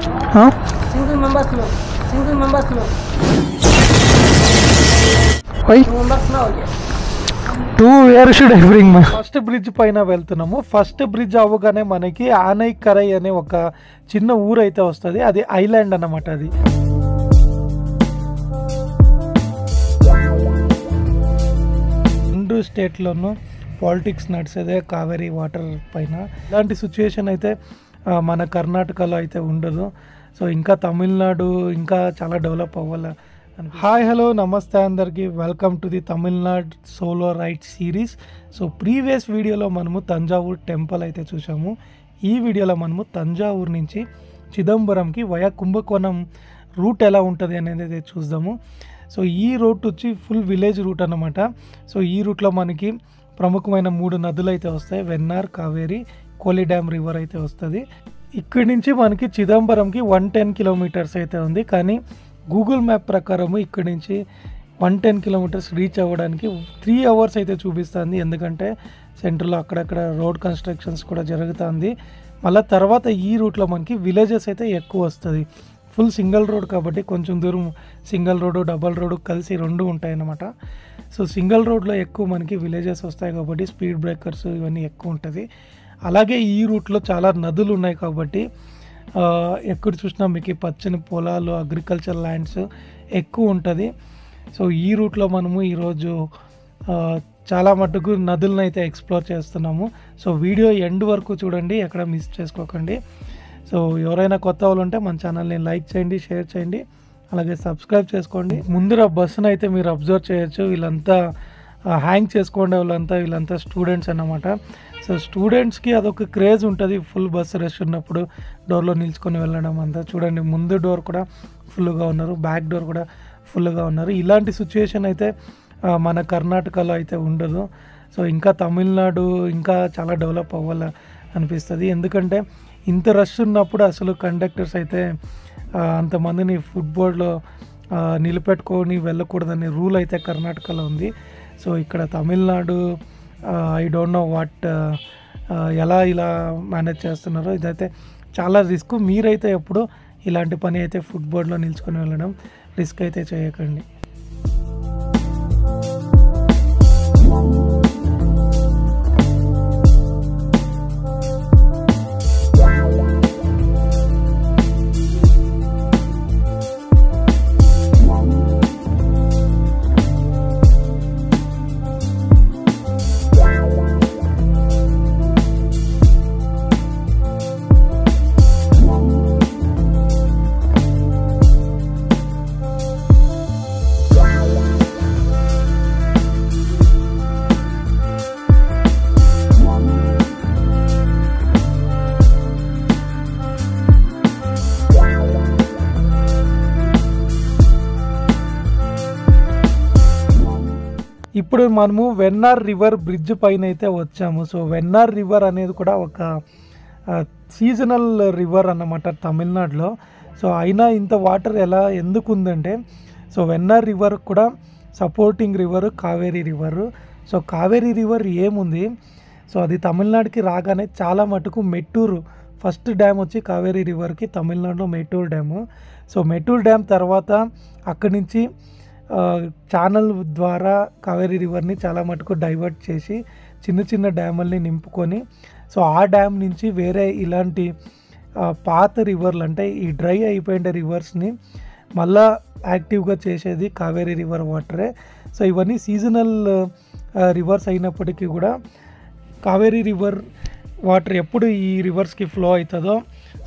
Huh? Single members no. Why? 2 members no. Where should I bring my first bridge పైన వెళ్తున్నాము. First bridge అవ్వగానే మనకి ఆనైకరై అనే ఒక చిన్న ఊరు అయితే వస్తుంది. అది ఐలాండ్ అన్నమాట. అది రెండు స్టేట్లోనూ పాలిటిక్స్ నడిచేదే కావేరీ వాటర్ పైన. ఇలాంటి సిచ్యుయేషన్ అయితే మన కర్ణాటకలో అయితే ఉండదు. సో ఇంకా తమిళనాడు ఇంకా చాలా డెవలప్ అవ్వాలి. హాయ్ హలో నమస్తే అందరికీ, welcome to the Tamil Nadu solo ride series. So previous వీడియోలో మనము తంజావూరు టెంపుల్ అయితే చూసాము. ఈ వీడియోలో మనము తంజావూరు నుంచి చిదంబరంకి వయా కుంభకోణం రూట్ ఎలా ఉంటుంది అనేది చూద్దాము. సో ఈ రూట్ వచ్చి ఫుల్ విలేజ్ రూట్ అన్నమాట. సో ఈ రూట్లో మనకి ప్రముఖమైన 3 నదులు అయితే వస్తాయి. వెన్నార్, కావేరి, కోలి డ్యామ్ రివర్ అయితే వస్తుంది. ఇక్కడి నుంచి మనకి చిదంబరంకి 110 కిలోమీటర్స్ అయితే ఉంది. కానీ గూగుల్ మ్యాప్ ప్రకారము ఇక్కడి నుంచి 110 కిలోమీటర్స్ రీచ్ అవ్వడానికి 3 అవర్స్ అయితే చూపిస్తుంది. ఎందుకంటే సెంటర్లో అక్కడక్కడ రోడ్ కన్స్ట్రక్షన్స్ కూడా జరుగుతుంది. మళ్ళీ తర్వాత ఈ రూట్లో మనకి విలేజెస్ అయితే ఎక్కువ వస్తుంది. ఫుల్ సింగిల్ రోడ్ కాబట్టి కొంచెం దూరం సింగిల్ రోడ్డు, డబల్ రోడ్డు కలిసి 2 ఉంటాయి అన్నమాట. సో సింగిల్ రోడ్లో ఎక్కువ మనకి విలేజెస్ వస్తాయి కాబట్టి స్పీడ్ బ్రేకర్స్ ఇవన్నీ ఎక్కువ ఉంటుంది. అలాగే ఈ రూట్లో చాలా నదులు ఉన్నాయి కాబట్టి ఎక్కడ చూసినా మీకు పచ్చని పొలాలు, అగ్రికల్చర్ ల్యాండ్స్ ఎక్కువ ఉంటుంది. సో ఈ రూట్లో మనము ఈరోజు చాలా మటుకు నదులను అయితే ఎక్స్ప్లోర్ చేస్తున్నాము. సో వీడియో ఎండ్ వరకు చూడండి, ఎక్కడ మిస్ చేసుకోకండి. సో ఎవరైనా కొత్త వాళ్ళు ఉంటే మన ఛానల్ని లైక్ చేయండి, షేర్ చేయండి, అలాగే సబ్స్క్రైబ్ చేసుకోండి. ముందర బస్సును అయితే మీరు అబ్జర్వ్ చేయొచ్చు. వీళ్ళంతా హ్యాంగ్ చేసుకోండి, వీళ్ళంతా స్టూడెంట్స్ అన్నమాట. సో స్టూడెంట్స్కి అదొక క్రేజ్ ఉంటుంది. ఫుల్ బస్సు రష్ ఉన్నప్పుడు డోర్లో నిల్చుకొని వెళ్ళడం అంతా చూడండి. ముందు డోర్ కూడా ఫుల్గా ఉన్నారు, బ్యాక్ డోర్ కూడా ఫుల్గా ఉన్నారు. ఇలాంటి సిచ్యుయేషన్ అయితే మన కర్ణాటకలో అయితే ఉండదు. సో ఇంకా తమిళనాడు ఇంకా చాలా డెవలప్ అవ్వాలి అనిపిస్తుంది. ఎందుకంటే ఇంత రష్ ఉన్నప్పుడు అసలు కండక్టర్స్ అయితే అంతమందిని ఫుట్బాల్లో నిలబెట్టుకొని వెళ్ళకూడదనే రూల్ అయితే కర్ణాటకలో ఉంది. సో ఇక్కడ Tamil Nadu I don't know what ఎలా ఇలా మేనేజ్ చేస్తున్నారో. ఇదైతే చాలా రిస్క్. మీరైతే ఎప్పుడు ఇలాంటి పని అయితే ఫుట్బాల్లో నిల్చుకొని వెళ్ళడం రిస్క్ అయితే చేయకండి. ఇప్పుడు మనము వెన్నార్ రివర్ బ్రిడ్జ్ పైన అయితే వచ్చాము. సో వెన్నార్ రివర్ అనేది కూడా ఒక సీజనల్ రివర్ అన్నమాట తమిళనాడులో. సో అయినా ఇంత వాటర్ ఎందుకు ఉందంటే, సో వెన్నార్ రివర్ కూడా supporting river Kaveri river. So Kaveri river ఏముంది, సో అది తమిళనాడుకి రాగానే చాలా మటుకు మెట్టూరు ఫస్ట్ డ్యామ్ వచ్చి కావేరీ రివర్కి తమిళనాడులో Mettur dam. So Mettur dam తర్వాత అక్కడి నుంచి ఛానల్ ద్వారా కావేరీ రివర్ని చాలా మటుకు డైవర్ట్ చేసి చిన్న చిన్న డ్యాముల్ని నింపుకొని, సో ఆ డ్యామ్ నుంచి వేరే ఇలాంటి పాత రివర్లు అంటే ఈ డ్రై అయిపోయిన రివర్స్ని మళ్ళా యాక్టివ్గా చేసేది కావేరీ రివర్ వాటరే. సో ఇవన్నీ సీజనల్ రివర్స్ అయినప్పటికీ కూడా కావేరీ రివర్ వాటర్ ఎప్పుడు ఈ రివర్స్కి ఫ్లో అవుతుందో,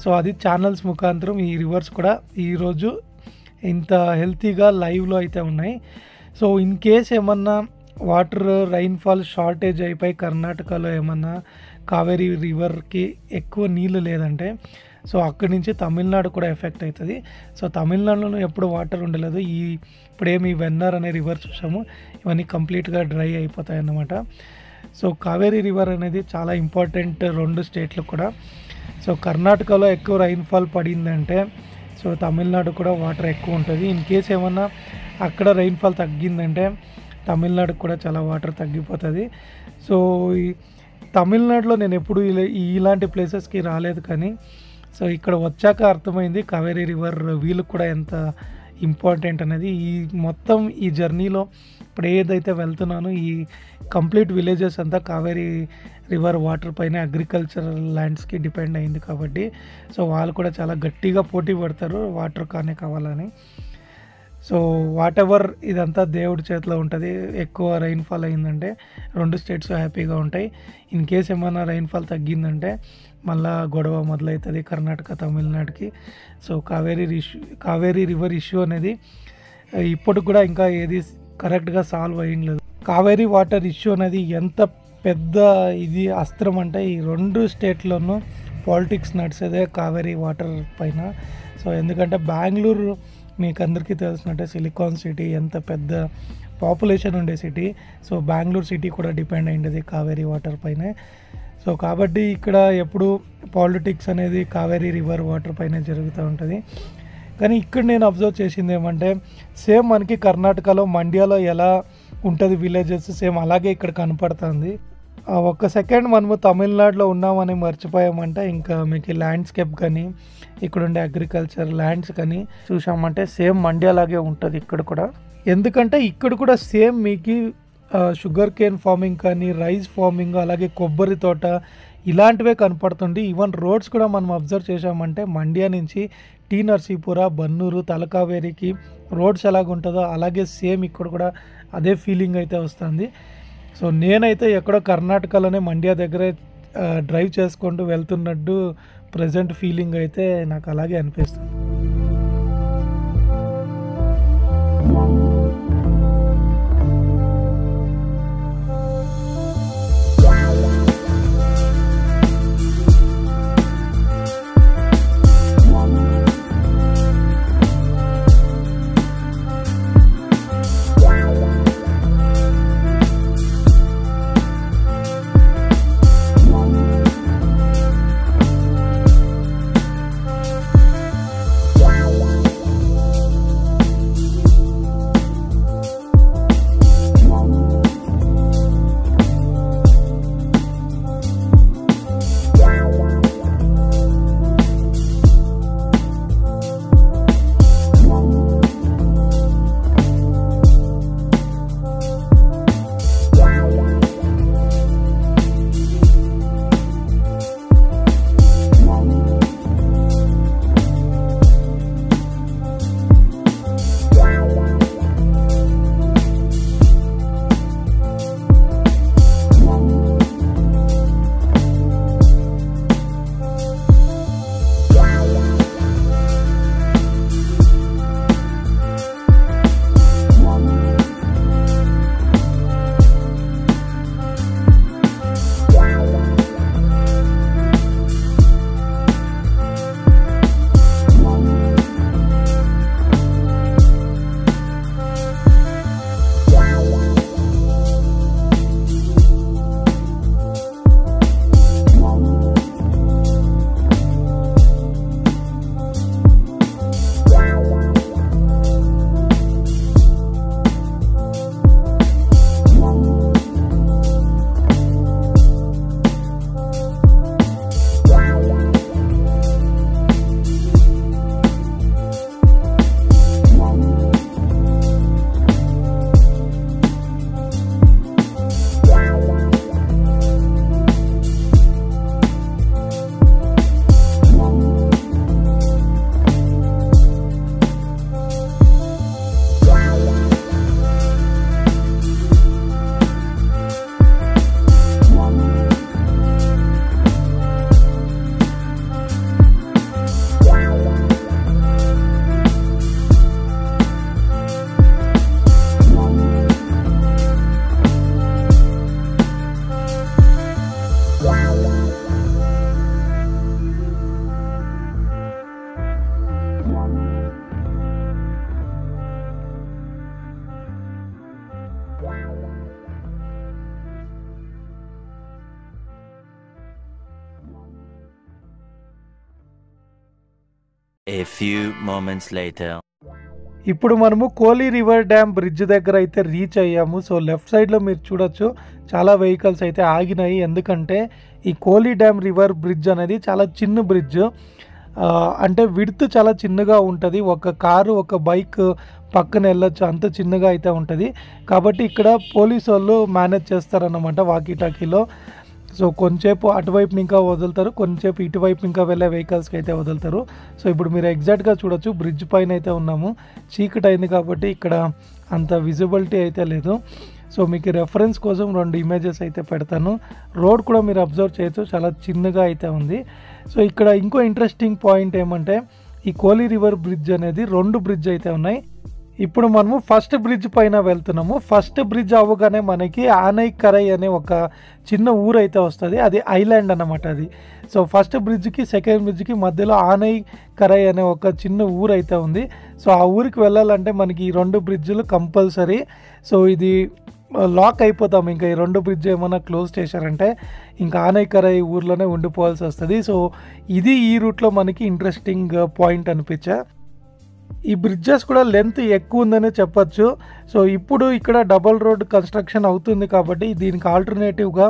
సో అది ఛానల్స్ ముఖాంతరం ఈ రివర్స్ కూడా ఈరోజు ఇంత హెల్తీగా లైవ్లో అయితే ఉన్నాయి. సో ఇన్ కేస్ ఏమన్నా వాటర్ రైన్ఫాల్ షార్టేజ్ అయిపోయి కర్ణాటకలో ఏమన్నా కావేరీ రివర్కి ఎక్కువ నీళ్ళు లేదంటే, సో అక్కడి నుంచి తమిళనాడు కూడా ఎఫెక్ట్ అవుతుంది. సో తమిళనాడులో ఎప్పుడు వాటర్ ఉండలేదు. ఇప్పుడేమి వెన్నార్ అనే రివర్ చూసాము, ఇవన్నీ కంప్లీట్గా డ్రై అయిపోతాయి అన్నమాట. సో కావేరీ రివర్ అనేది చాలా ఇంపార్టెంట్ 2 స్టేట్లు కూడా. సో కర్ణాటకలో ఎక్కువ రైన్ఫాల్ పడిందంటే సో తమిళనాడు కూడా వాటర్ ఎక్కువ ఉంటుంది. ఇన్ కేస్ ఏమన్నా అక్కడ రైన్ఫాల్ తగ్గిందంటే తమిళనాడుకు కూడా చాలా వాటర్ తగ్గిపోతుంది. సో ఈ తమిళనాడులో నేను ఎప్పుడు ఇలాంటి ప్లేసెస్కి రాలేదు, కానీ సో ఇక్కడ వచ్చాక అర్థమైంది కావేరీ రివర్ వీళ్ళకి కూడా ఎంత ఇంపార్టెంట్ అనేది. ఈ మొత్తం ఈ జర్నీలో ఇప్పుడు ఏదైతే వెళ్తున్నానో ఈ కంప్లీట్ విలేజెస్ అంతా కావేరీ రివర్ వాటర్ పైన అగ్రికల్చరల్ ల్యాండ్స్కి డిపెండ్ అయింది కాబట్టి సో వాళ్ళు కూడా చాలా గట్టిగా పోటీ పడతారు వాటర్ కావాలని. సో వాట్ ఎవర్ ఇదంతా దేవుడి చేతిలో ఉంటుంది. ఎక్కువ రైన్ఫాల్ అయిందంటే 2 స్టేట్స్ హ్యాపీగా ఉంటాయి. ఇన్ కేస్ ఏమైనా రైన్ఫాల్ తగ్గిందంటే మళ్ళా గొడవ మొదలవుతుంది కర్ణాటక తమిళనాడుకి. సో కావేరీ రివర్ ఇష్యూ అనేది ఇప్పటికి కూడా ఇంకా ఏది కరెక్ట్గా సాల్వ్ అయ్యలేదు. కావేరీ వాటర్ ఇష్యూ అనేది ఎంత పెద్ద ఇది అస్త్రం అంటే ఈ 2 స్టేట్లోనూ పాలిటిక్స్ నడిచేదే కావేరీ వాటర్ పైన. సో ఎందుకంటే బెంగళూరు మీకు అందరికీ తెలిసినట్టే సిలికాన్ సిటీ, ఎంత పెద్ద పాపులేషన్ ఉండే సిటీ. సో బెంగళూరు సిటీ కూడా డిపెండ్ అయ్యింది కావేరీ వాటర్ పైనే. సో కాబట్టి ఇక్కడ ఎప్పుడు పాలిటిక్స్ అనేది కావేరీ రివర్ వాటర్ పైన జరుగుతూ ఉంటుంది. కానీ ఇక్కడ నేను అబ్జర్వ్ చేసింది ఏమంటే సేమ్ మనకి కర్ణాటకలో మండ్యాలో ఎలా ఉంటుంది విలేజెస్ సేమ్ అలాగే ఇక్కడ కనపడుతుంది. ఒక్క సెకండ్ మనము తమిళనాడులో ఉన్నామని మర్చిపోయామంటే ఇంకా మీకు ల్యాండ్స్కేప్ కానీ ఇక్కడ ఉండే అగ్రికల్చర్ ల్యాండ్స్ కానీ చూసామంటే సేమ్ మండ్యాలాగే ఉంటుంది ఇక్కడ కూడా. ఎందుకంటే ఇక్కడ కూడా సేమ్ మీకు షుగర్ కేన్ ఫార్మింగ్ కానీ రైస్ ఫార్మింగ్ అలాగే కొబ్బరి తోట ఇలాంటివే కనపడుతుంది. ఈవెన్ రోడ్స్ కూడా మనం అబ్జర్వ్ చేసామంటే మండ్యా నుంచి టీ నర్సీపుర, బన్నూరు, తలకావేరికి రోడ్స్ ఎలాగుంటుందో అలాగే సేమ్ ఇక్కడ కూడా అదే ఫీలింగ్ అయితే వస్తుంది. సో నేనైతే ఎక్కడో కర్ణాటకలోనే మండ్యా దగ్గరే డ్రైవ్ చేసుకుంటూ వెళ్తున్నట్టు ప్రజెంట్ ఫీలింగ్ అయితే నాకు అలాగే అనిపిస్తుంది. A few moments later. ఇప్పుడు మనము కోలీ రివర్ డ్యామ్ బ్రిడ్జ్ దగ్గర అయితే రీచ్ అయ్యాము. సో లెఫ్ట్ సైడ్లో మీరు చూడొచ్చు చాలా వెహికల్స్ అయితే ఆగినాయి. ఎందుకంటే ఈ కోలీ డ్యామ్ రివర్ బ్రిడ్జ్ అనేది చాలా చిన్న బ్రిడ్జ్. అంటే విడ్త్ చాలా చిన్నగా ఉంటుంది. ఒక కారు ఒక బైక్ పక్కన వెళ్ళొచ్చు, అంత చిన్నగా అయితే ఉంటుంది. కాబట్టి ఇక్కడ పోలీసు వాళ్ళు మేనేజ్ చేస్తారన్నమాట వాకీ టాకీలో. సో కొంచెంసేపు అటువైపు ఇంకా వదులుతారు, కొంచెంసేపు ఇటువైపు ఇంకా వెళ్ళే వెహికల్స్కి అయితే వదులుతారు. సో ఇప్పుడు మీరు ఎగ్జాక్ట్గా చూడొచ్చు, బ్రిడ్జ్ పైన అయితే ఉన్నాము. చీకటి అయింది కాబట్టి ఇక్కడ అంత విజిబిలిటీ అయితే లేదు. సో మీకు రెఫరెన్స్ కోసం 2 ఇమేజెస్ అయితే పెడతాను. రోడ్ కూడా మీరు అబ్జర్వ్ చేయొచ్చు, చాలా చిన్నగా అయితే ఉంది. సో ఇక్కడ ఇంకో ఇంట్రెస్టింగ్ పాయింట్ ఏమంటే ఈ కోలి రివర్ బ్రిడ్జ్ అనేది 2 బ్రిడ్జ్ అయితే ఉన్నాయి. ఇప్పుడు మనము ఫస్ట్ బ్రిడ్జ్ పైన వెళ్తున్నాము. ఫస్ట్ బ్రిడ్జ్ అవ్వగానే మనకి ఆనైకరై అనే ఒక చిన్న ఊరు అయితే వస్తుంది. అది ఐలాండ్ అన్నమాట అది. సో ఫస్ట్ బ్రిడ్జ్కి సెకండ్ బ్రిడ్జ్కి మధ్యలో ఆనైకరై అనే ఒక చిన్న ఊరు అయితే ఉంది. సో ఆ ఊరికి వెళ్ళాలంటే మనకి ఈ 2 బ్రిడ్జ్లు కంపల్సరీ. సో ఇది లాక్ అయిపోతాం, ఇంకా ఈ 2 బ్రిడ్జ్ ఏమైనా క్లోజ్ చేశారంటే ఇంకా ఆనైకరై ఊర్లోనే ఉండిపోవాల్సి వస్తుంది. సో ఇది ఈ రూట్లో మనకి ఇంట్రెస్టింగ్ పాయింట్ అనిపించా. ఈ బ్రిడ్జెస్ కూడా లెంత్ ఎక్కువ ఉందనే చెప్పచ్చు. సో ఇప్పుడు ఇక్కడ డబల్ రోడ్ కన్స్ట్రక్షన్ అవుతుంది కాబట్టి దీనికి ఆల్టర్నేటివ్గా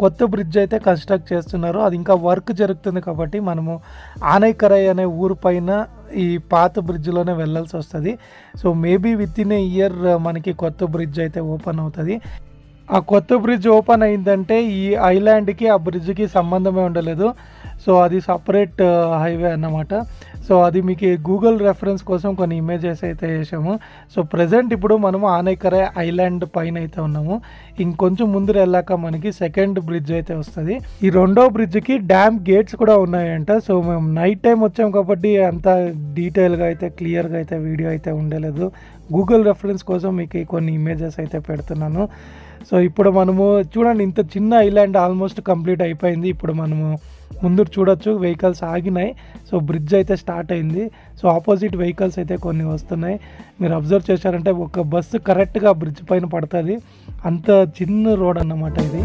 కొత్త బ్రిడ్జ్ అయితే కన్స్ట్రక్ట్ చేస్తున్నారు. అది ఇంకా వర్క్ జరుగుతుంది కాబట్టి మనము ఆనైకరై అనే ఊరు పైన ఈ పాత బ్రిడ్జ్లోనే వెళ్ళాల్సి వస్తుంది. So maybe with in a year మనకి కొత్త బ్రిడ్జ్ అయితే ఓపెన్ అవుతుంది. ఆ కొత్త బ్రిడ్జ్ ఓపెన్ అయిందంటే ఈ ఐలాండ్కి ఆ బ్రిడ్జ్కి సంబంధమే ఉండలేదు. సో అది సపరేట్ హైవే అన్నమాట. సో అది మీకు గూగుల్ రెఫరెన్స్ కోసం కొన్ని ఇమేజెస్ అయితే వేసాము. సో ప్రజెంట్ ఇప్పుడు మనము ఆనైకరై ఐలాండ్ పైన అయితే ఉన్నాము. ఇంకొంచెం ముందు వెళ్ళాక మనకి సెకండ్ బ్రిడ్జ్ అయితే వస్తుంది. ఈ 2వ బ్రిడ్జ్కి డ్యామ్ గేట్స్ కూడా ఉన్నాయంట. సో మేము నైట్ టైం వచ్చాం కాబట్టి అంత డీటెయిల్గా అయితే క్లియర్గా అయితే వీడియో అయితే ఉండలేదు. గూగుల్ రెఫరెన్స్ కోసం మీకు కొన్ని ఇమేజెస్ అయితే పెడుతున్నాను. సో ఇప్పుడు మనము చూడండి, ఇంత చిన్న ఐలాండ్ ఆల్మోస్ట్ కంప్లీట్ అయిపోయింది. ఇప్పుడు మనము ముందు చూడొచ్చు వెహికల్స్ ఆగినాయి. సో బ్రిడ్జ్ అయితే స్టార్ట్ అయింది. సో ఆపోజిట్ వెహికల్స్ అయితే కొన్ని వస్తున్నాయి. మీరు అబ్జర్వ్ చేశారంటే ఒక బస్సు కరెక్ట్గా బ్రిడ్జ్ పైన పడుతుంది. అంత చిన్న రోడ్ అన్నమాట ఇది.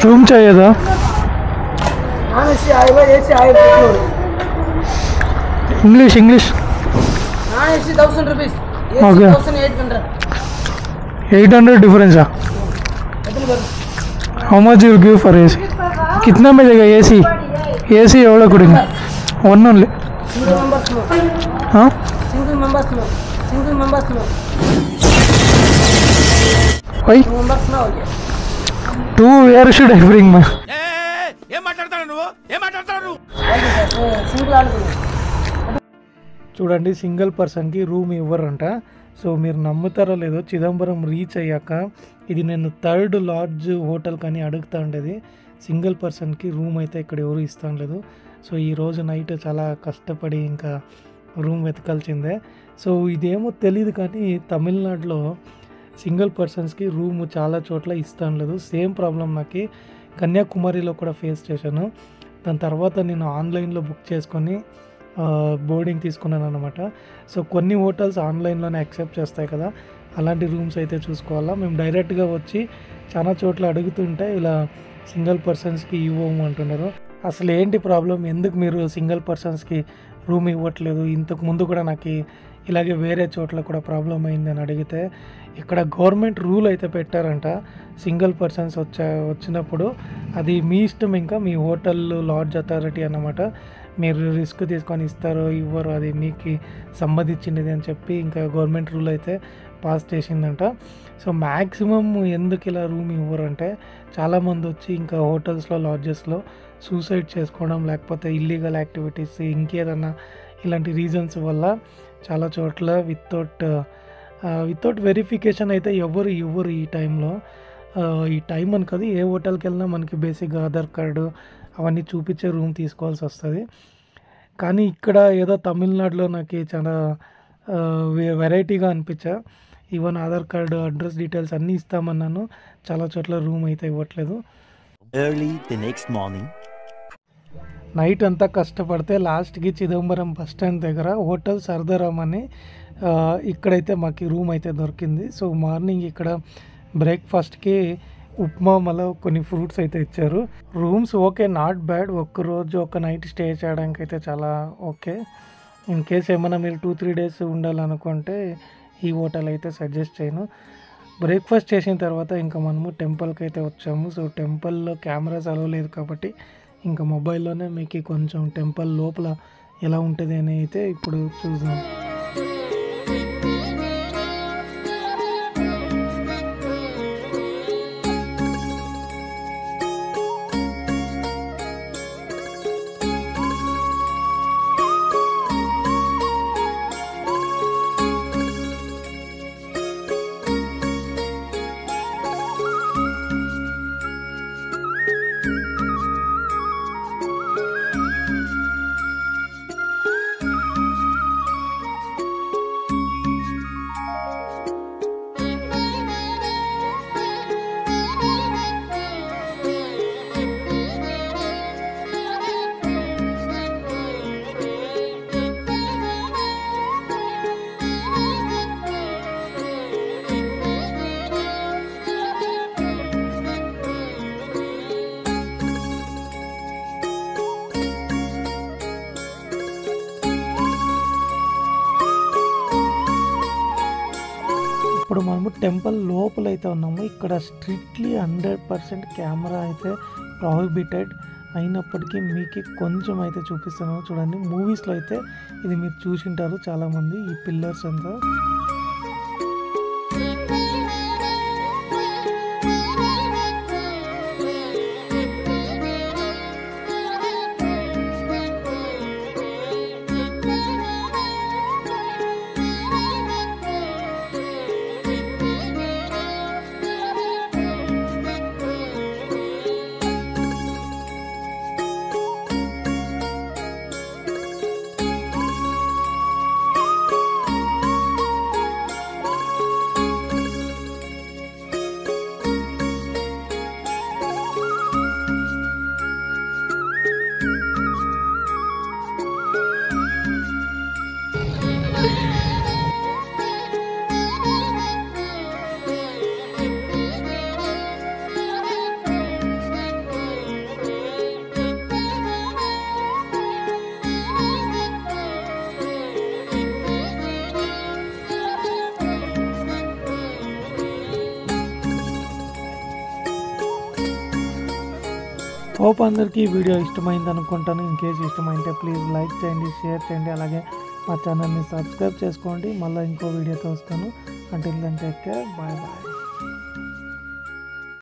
रूम चाहिए था। English English. हाँ 1000 rupees. Okay 800 difference how much you give for AC कितना में देगा एसी एसी एवढं कुठे वन ओनली हाँ भाई 2 वेयर शुड आई ब्रिंग मैं చూడండి సింగిల్ పర్సన్కి రూమ్ ఇవ్వరంట. సో మీరు నమ్ముతారో లేదో చిదంబరం రీచ్ అయ్యాక ఇది నేను థర్డ్ లాడ్జ్ హోటల్ కానీ అడుగుతా ఉండేది. సింగిల్ పర్సన్కి రూమ్ అయితే ఇక్కడ ఎవరు ఇస్తాం లేదు. సో ఈరోజు నైట్ చాలా కష్టపడి ఇంకా రూమ్ వెతకాల్సిందే. సో ఇదేమో తెలియదు కానీ తమిళనాడులో సింగిల్ పర్సన్స్కి రూమ్ చాలా చోట్ల ఇస్తాం లేదు. సేమ్ ప్రాబ్లం నాకు కన్యాకుమారిలో కూడా ఫేస్ చేశాను. దాని తర్వాత నేను ఆన్లైన్లో బుక్ చేసుకొని బోర్డింగ్ తీసుకున్నాను అనమాట. సో కొన్ని హోటల్స్ ఆన్లైన్లోనే యాక్సెప్ట్ చేస్తాయి కదా, అలాంటి రూమ్స్ అయితే చూసుకోవాలా. మేము డైరెక్ట్గా వచ్చి చాలా చోట్ల అడుగుతుంటే ఇలా సింగిల్ పర్సన్స్కి ఇవ్వము అంటున్నారు. అసలు ఏంటి ప్రాబ్లం, ఎందుకు మీరు సింగిల్ పర్సన్స్కి రూమ్ ఇవ్వట్లేదు? ఇంతకు ముందు కూడా నాకు ఇలాగే వేరే చోట్ల కూడా ప్రాబ్లం అయిందని అడిగితే ఇక్కడ గవర్నమెంట్ రూల్ అయితే పెట్టారంట. సింగిల్ పర్సన్స్ వచ్చినప్పుడు అది మీ ఇష్టం, ఇంకా మీ హోటల్ లాడ్జ్ అథారిటీ అన్నమాట. మీరు రిస్క్ తీసుకొని ఇస్తారో ఇవ్వరో అది మీకు సంబంధించింది అని చెప్పి ఇంకా గవర్నమెంట్ రూల్ అయితే పాస్ చేసిందంట. సో మ్యాక్సిమం ఎందుకు ఇలా రూమ్ ఇవ్వరంటే చాలామంది వచ్చి ఇంకా హోటల్స్లో లాడ్జెస్లో సూసైడ్ చేసుకోవడం, లేకపోతే ఇల్లీగల్ యాక్టివిటీస్, ఇంకేదన్నా ఇలాంటి రీజన్స్ వల్ల చాలా చోట్ల వితౌట్ వెరిఫికేషన్ అయితే ఎవరు ఇవ్వరు ఈ టైంలో. ఈ టైం అని కాదు, ఏ హోటల్కి వెళ్ళినా మనకి బేసిక్గా ఆధార్ కార్డు అవన్నీ చూపించే రూమ్ తీసుకోవాల్సి వస్తుంది. కానీ ఇక్కడ ఏదో తమిళనాడులో నాకు చాలా వెరైటీగా అనిపించా. Even Aadhaar card, address details అన్నీ ఇస్తామన్నాను, చాలా చోట్ల రూమ్ అయితే ఇవ్వట్లేదు. Early the next morning. Night అంతా కష్టపడితే లాస్ట్కి చిదంబరం బస్ స్టాండ్ దగ్గర హోటల్ సర్దారామ్ అని ఇక్కడైతే మాకు రూమ్ అయితే దొరికింది. సో మార్నింగ్ ఇక్కడ బ్రేక్ఫాస్ట్కి ఉప్మా మళ్ళీ కొన్ని ఫ్రూట్స్ అయితే ఇచ్చారు. Rooms okay, not bad. ఒక్కరోజు ఒక నైట్ స్టే చేయడానికి అయితే చాలా ఓకే. ఇన్ కేస్ ఏమైనా మీరు 2-3 డేస్ ఉండాలనుకుంటే ఈ హోటల్ అయితే సజెస్ట్ చేయను. బ్రేక్ఫాస్ట్ చేసిన తర్వాత ఇంకా మనము టెంపుల్కి అయితే వచ్చాము. సో టెంపుల్లో కెమెరాస్ అలవ్ లేదు కాబట్టి ఇంకా మొబైల్లోనే మీకు కొంచెం టెంపుల్ లోపల ఎలా ఉంటుంది అని అయితే ఇప్పుడు చూద్దాం. ఇప్పుడు మనము టెంపుల్ లోపల అయితే ఉన్నాము. ఇక్కడ స్ట్రిక్ట్లీ 100% కెమెరా అయితే ప్రాహిబిటెడ్. అయినప్పటికీ మీకు కొంచెం అయితే చూపిస్తాను చూడండి. మూవీస్లో అయితే ఇది మీరు చూసింటారు చాలామంది, ఈ పిల్లర్స్ అంతా. హోప్ అందరికీ ఈ వీడియో ఇష్టమైంది అనుకుంటాను. ఇన్ కేస్ ఇష్టమైంటే ప్లీజ్ లైక్ చేయండి, షేర్ చేయండి, అలాగే మా ఛానల్ని సబ్స్క్రైబ్ చేసుకోండి. మళ్ళీ ఇంకో వీడియోతో వస్తాను. Until then take care, bye bye.